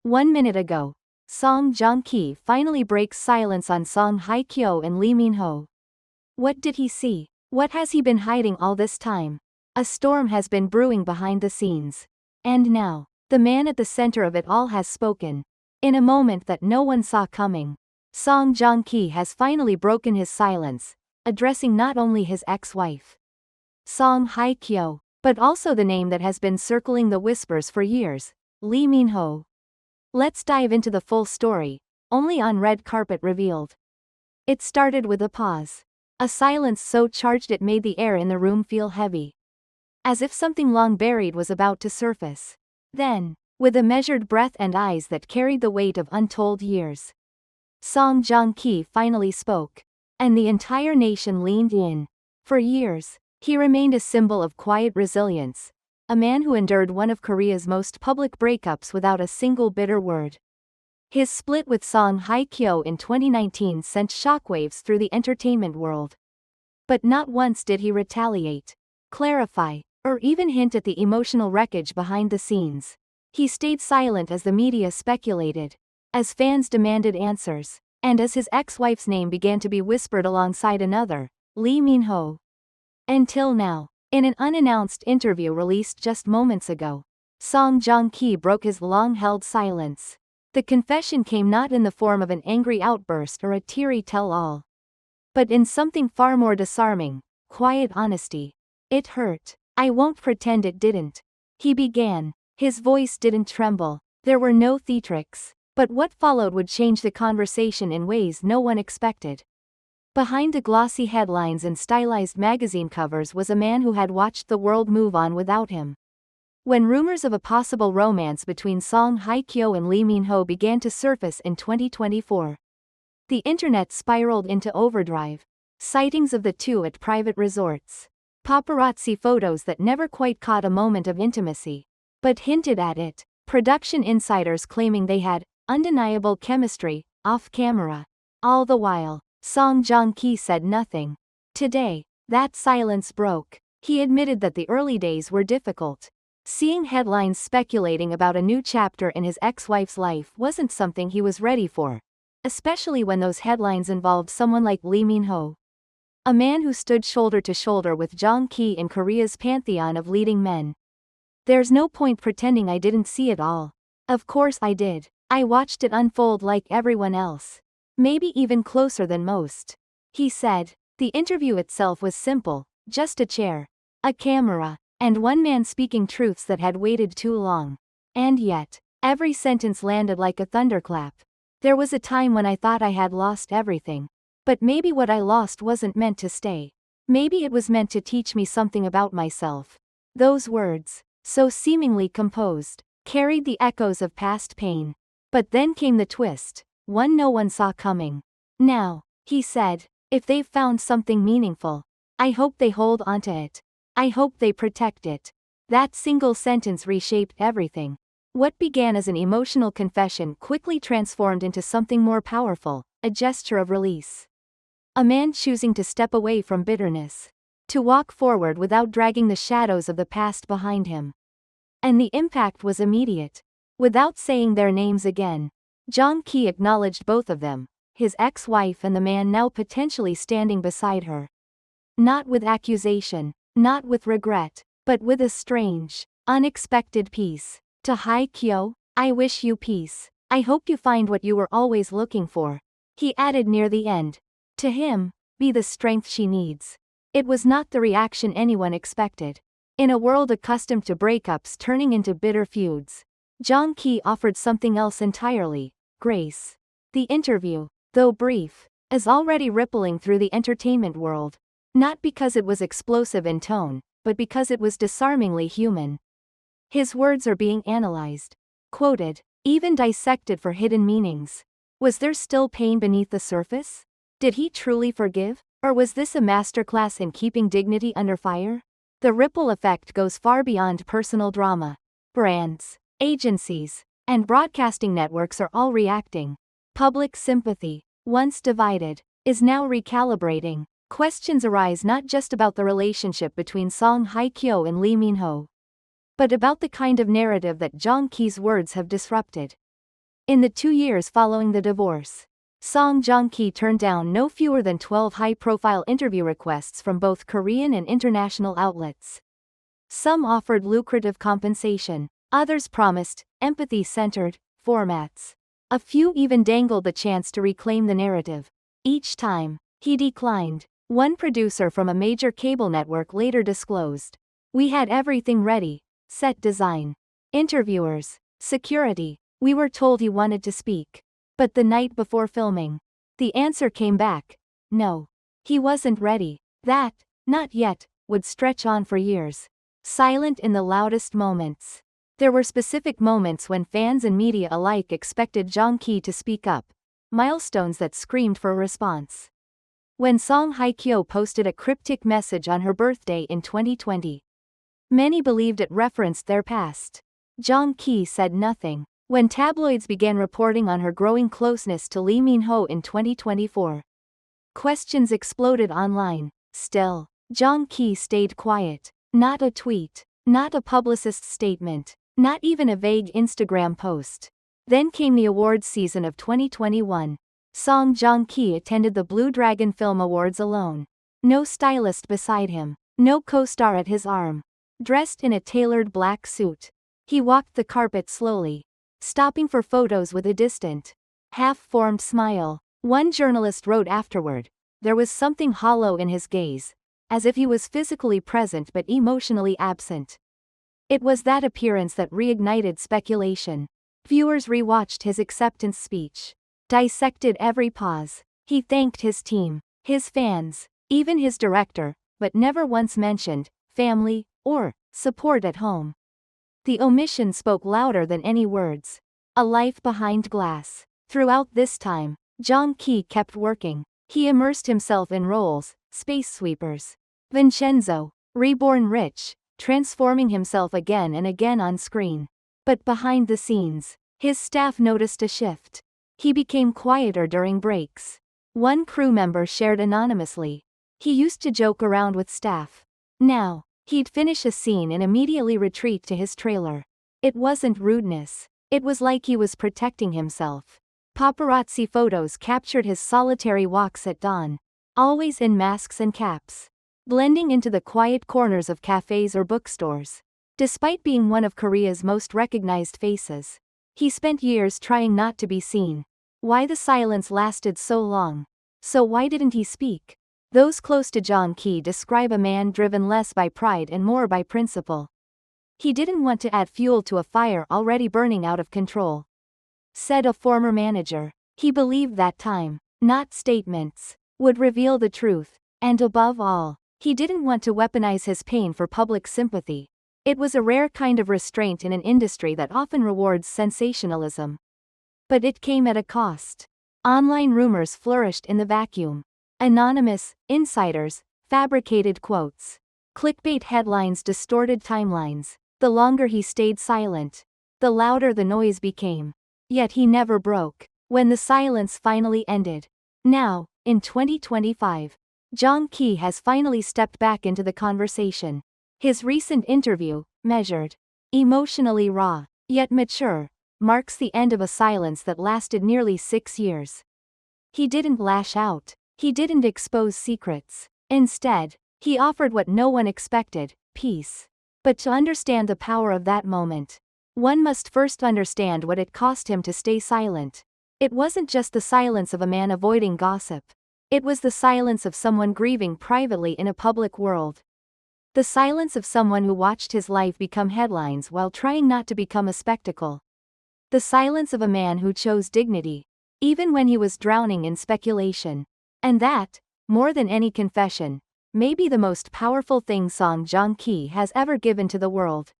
1 minute ago. Song Joong Ki finally breaks silence on Song Hye-kyo and Lee Min-ho. What did he see? What has he been hiding all this time? A storm has been brewing behind the scenes. And now, the man at the center of it all has spoken. In a moment that no one saw coming, Song Joong Ki has finally broken his silence, addressing not only his ex-wife, Song Hye-kyo, but also the name that has been circling the whispers for years, Lee Min-ho. Let's dive into the full story, only on Red Carpet Revealed. It started with a pause. A silence so charged it made the air in the room feel heavy, as if something long buried was about to surface. Then, with a measured breath and eyes that carried the weight of untold years, Song Joong Ki finally spoke, and the entire nation leaned in. For years, he remained a symbol of quiet resilience, a man who endured one of Korea's most public breakups without a single bitter word. His split with Song Hye-kyo in 2019 sent shockwaves through the entertainment world. But not once did he retaliate, clarify, or even hint at the emotional wreckage behind the scenes. He stayed silent as the media speculated, as fans demanded answers, and as his ex-wife's name began to be whispered alongside another, Lee Min-ho. Until now, in an unannounced interview released just moments ago, Song Joong Ki broke his long-held silence. The confession came not in the form of an angry outburst or a teary tell-all, but in something far more disarming, quiet honesty. It hurt. I won't pretend it didn't. He began. His voice didn't tremble. There were no theatrics. But what followed would change the conversation in ways no one expected. Behind the glossy headlines and stylized magazine covers was a man who had watched the world move on without him. When rumors of a possible romance between Song Hye-kyo and Lee Min-ho began to surface in 2024, the internet spiraled into overdrive. Sightings of the two at private resorts, paparazzi photos that never quite caught a moment of intimacy, but hinted at it, production insiders claiming they had undeniable chemistry off camera. All the while, Song Joong Ki said nothing. Today, that silence broke. He admitted that the early days were difficult. Seeing headlines speculating about a new chapter in his ex-wife's life wasn't something he was ready for, especially when those headlines involved someone like Lee Min-ho, a man who stood shoulder to shoulder with Joong Ki in Korea's pantheon of leading men. There's no point pretending I didn't see it all. Of course I did. I watched it unfold like everyone else. Maybe even closer than most. He said. The interview itself was simple, just a chair, a camera, and one man speaking truths that had waited too long. And yet, every sentence landed like a thunderclap. There was a time when I thought I had lost everything. But maybe what I lost wasn't meant to stay. Maybe it was meant to teach me something about myself. Those words, so seemingly composed, carried the echoes of past pain. But then came the twist, one no one saw coming. Now, he said, if they've found something meaningful, I hope they hold onto it. I hope they protect it. That single sentence reshaped everything. What began as an emotional confession quickly transformed into something more powerful, a gesture of release. A man choosing to step away from bitterness, to walk forward without dragging the shadows of the past behind him. And the impact was immediate. Without saying their names again, Joong Ki acknowledged both of them, his ex-wife and the man now potentially standing beside her. Not with accusation, not with regret, but with a strange, unexpected peace. To Hye-kyo, I wish you peace. I hope you find what you were always looking for. He added near the end. To him, be the strength she needs. It was not the reaction anyone expected. In a world accustomed to breakups turning into bitter feuds, Joong Ki offered something else entirely, grace. The interview, though brief, is already rippling through the entertainment world. Not because it was explosive in tone, but because it was disarmingly human. His words are being analyzed, quoted, even dissected for hidden meanings. Was there still pain beneath the surface? Did he truly forgive? Or was this a masterclass in keeping dignity under fire? The ripple effect goes far beyond personal drama. Brands, agencies, and broadcasting networks are all reacting. Public sympathy, once divided, is now recalibrating. Questions arise not just about the relationship between Song Hye-kyo and Lee Min-ho, but about the kind of narrative that Joong Ki's words have disrupted. In the 2 years following the divorce, Joong Ki turned down no fewer than 12 high-profile interview requests from both Korean and international outlets. Some offered lucrative compensation, others promised empathy-centered formats. A few even dangled the chance to reclaim the narrative. Each time, he declined. One producer from a major cable network later disclosed, "We had everything ready, set design, interviewers, security. We were told he wanted to speak. But the night before filming, the answer came back, no. He wasn't ready." That, "not yet," would stretch on for years. Silent in the loudest moments. There were specific moments when fans and media alike expected Joong Ki to speak up, milestones that screamed for a response. When Song Hye-kyo posted a cryptic message on her birthday in 2020, many believed it referenced their past. Joong Ki said nothing. When tabloids began reporting on her growing closeness to Lee Min-ho in 2024, questions exploded online. Still, Joong Ki stayed quiet. Not a tweet, not a publicist's statement, not even a vague Instagram post. Then came the awards season of 2021. Joong Ki attended the Blue Dragon Film Awards alone. No stylist beside him, no co-star at his arm. Dressed in a tailored black suit, he walked the carpet slowly, stopping for photos with a distant, half-formed smile. One journalist wrote afterward, "There was something hollow in his gaze, as if he was physically present but emotionally absent." It was that appearance that reignited speculation. Viewers rewatched his acceptance speech, dissected every pause. He thanked his team, his fans, even his director, but never once mentioned family or support at home. The omission spoke louder than any words. A life behind glass. Throughout this time, Joong Ki kept working. He immersed himself in roles, Space Sweepers, Vincenzo, Reborn Rich, transforming himself again and again on screen. But behind the scenes, his staff noticed a shift. He became quieter during breaks. One crew member shared anonymously, "He used to joke around with staff. Now, he'd finish a scene and immediately retreat to his trailer." It wasn't rudeness. It was like he was protecting himself. Paparazzi photos captured his solitary walks at dawn, always in masks and caps, blending into the quiet corners of cafes or bookstores. Despite being one of Korea's most recognized faces, he spent years trying not to be seen. Why the silence lasted so long? So why didn't he speak? Those close to Joong Ki describe a man driven less by pride and more by principle. He didn't want to add fuel to a fire already burning out of control. Said a former manager, he believed that time, not statements, would reveal the truth. And above all, he didn't want to weaponize his pain for public sympathy. It was a rare kind of restraint in an industry that often rewards sensationalism. But it came at a cost. Online rumors flourished in the vacuum. Anonymous, insiders, fabricated quotes. Clickbait headlines distorted timelines. The longer he stayed silent, the louder the noise became. Yet he never broke. When the silence finally ended. Now, in 2025, Joong Ki has finally stepped back into the conversation. His recent interview, measured, emotionally raw, yet mature, marks the end of a silence that lasted nearly 6 years. He didn't lash out. He didn't expose secrets. Instead, he offered what no one expected, peace. But to understand the power of that moment, one must first understand what it cost him to stay silent. It wasn't just the silence of a man avoiding gossip. It was the silence of someone grieving privately in a public world. The silence of someone who watched his life become headlines while trying not to become a spectacle. The silence of a man who chose dignity, even when he was drowning in speculation. And that, more than any confession, may be the most powerful thing Joong Ki has ever given to the world.